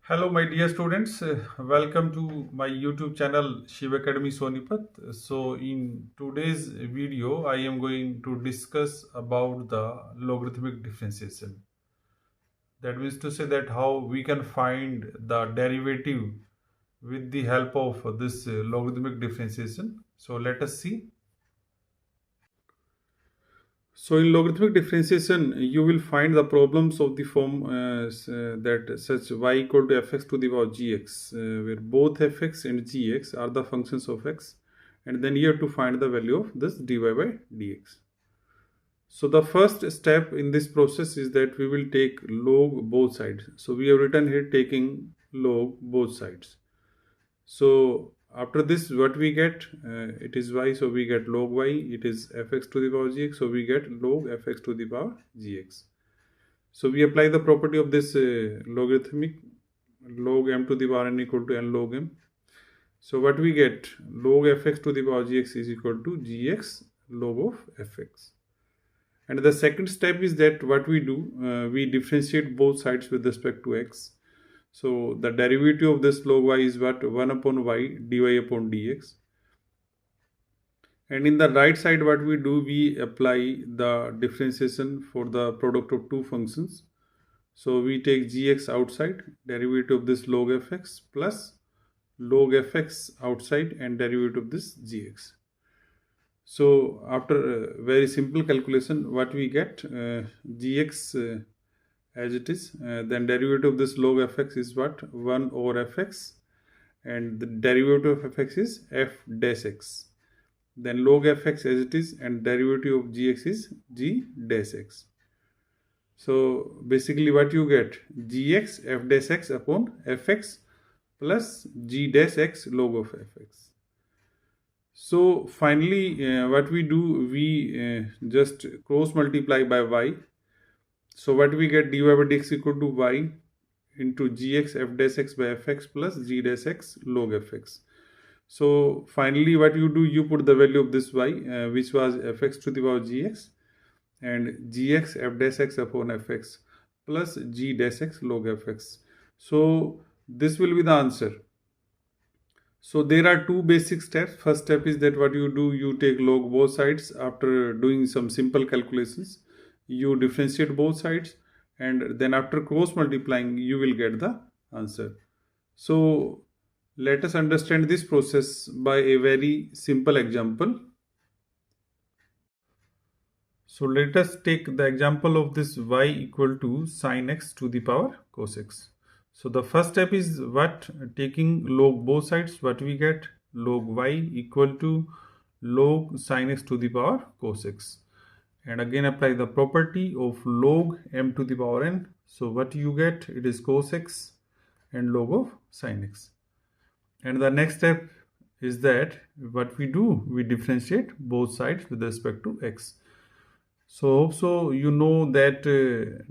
Hello, my dear students. Welcome to my YouTube channel Shiv Academy Sonipat. So, in today's video, I am going to discuss about the logarithmic differentiation. That means to say that how we can find the derivative with the help of this logarithmic differentiation. So, let us see. So in logarithmic differentiation, you will find the problems of the form that such y equal to fx to the power gx, where both fx and gx are the functions of x, and then you have to find the value of this dy by dx. So the first step in this process is that we will take log both sides. So we have written here taking log both sides. So after this, what we get, it is y, so we get log y, it is fx to the power gx, so we get log fx to the power gx. So we apply the property of this logarithmic, log m to the power n equal to n log m. So what we get, log fx to the power gx is equal to gx log of fx. And the second step is that what we do, we differentiate both sides with respect to x. So the derivative of this log y is what? 1 upon y dy upon dx. And in the right side, what we do, we apply the differentiation for the product of two functions. So we take gx outside, derivative of this log fx plus log fx outside and derivative of this gx. So after very simple calculation, what we get, gx as it is, then derivative of this log fx is what? 1 over fx, and the derivative of fx is f dash x. Then log fx as it is, and derivative of gx is g dash x. So basically what you get, gx f dash x upon fx plus g dash x log of fx. So finally what we do, we just cross multiply by y. So what we get, dy by dx equal to y into gx f dash x by fx plus g dash x log fx. So finally what you do, you put the value of this y, which was fx to the power gx, and gx f dash x upon fx plus g dash x log fx. So this will be the answer. So there are two basic steps. First step is that what you do, you take log both sides. After doing some simple calculations, you differentiate both sides, and then after cross multiplying, you will get the answer. So let us understand this process by a very simple example. So let us take the example of this y equal to sin x to the power cos x. So the first step is what? Taking log both sides, what we get? Log y equal to log sin x to the power cos x. And again apply the property of log m to the power n. So what you get, it is cos x and log of sin x. And the next step is that what we do, we differentiate both sides with respect to x. So you know that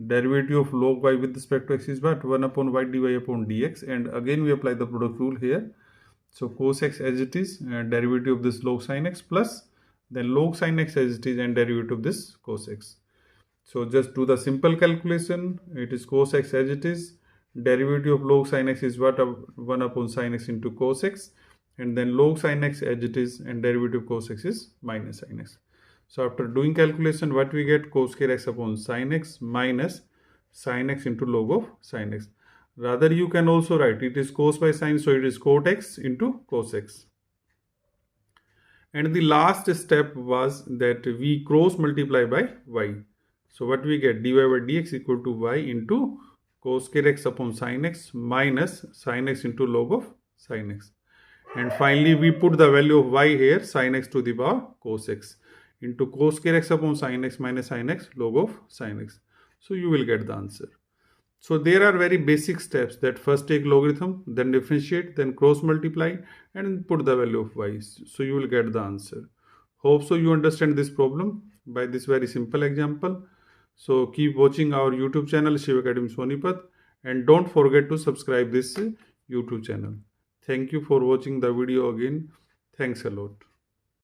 derivative of log y with respect to x is what? 1 upon y dy upon dx, and again we apply the product rule here. So cos x as it is, derivative of this log sin x plus then log sin x as it is, and derivative of this cos x. So just do the simple calculation. It is cos x as it is, derivative of log sin x is what? 1 upon sin x into cos x, and then log sin x as it is, and derivative of cos x is minus sin x. So after doing calculation, what we get? Cos square x upon sin x minus sin x into log of sin x. Rather you can also write it is cos by sin, so it is cot x into cos x. And the last step was that we cross multiply by y. So what we get? Dy by dx equal to y into cos square x upon sin x minus sin x into log of sin x. And finally we put the value of y here, sin x to the power cos x into cos square x upon sin x minus sin x log of sin x. So you will get the answer. So there are very basic steps, that first take logarithm, then differentiate, then cross multiply, and put the value of y. So you will get the answer. Hope so you understand this problem by this very simple example. So keep watching our YouTube channel Shiv Academy Sonipat, and don't forget to subscribe this YouTube channel. Thank you for watching the video again. Thanks a lot.